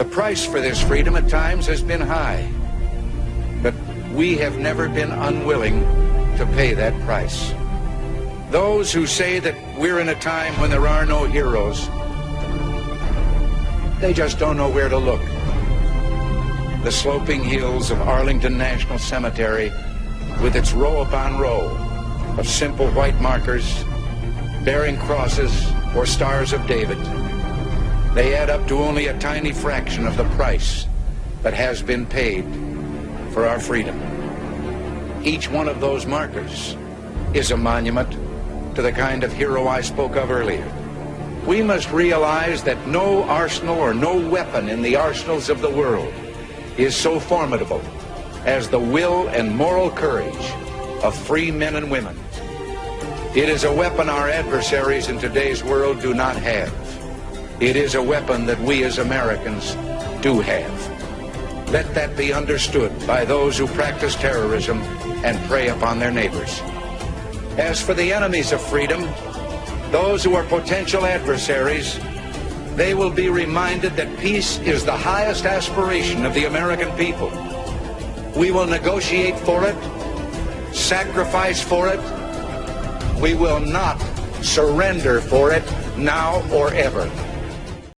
The price for this freedom at times has been high, but we have never been unwilling to pay that price. Those who say that we're in a time when there are no heroes, they just don't know where to look. The sloping hills of Arlington National Cemetery, with its row upon row of simple white markers bearing crosses or stars of David, they add up to only a tiny fraction of the price that has been paid for our freedom. Each one of those markers is a monument to the kind of hero I spoke of earlier. We must realize that no arsenal or no weapon in the arsenals of the world is so formidable as the will and moral courage of free men and women. It is a weapon our adversaries in today's world do not have. It is a weapon that we as Americans do have. Let that be understood by those who practice terrorism and prey upon their neighbors. As for the enemies of freedom, those who are potential adversaries, they will be reminded that peace is the highest aspiration of the American people. We will negotiate for it, sacrifice for it. We will not surrender for it now or ever.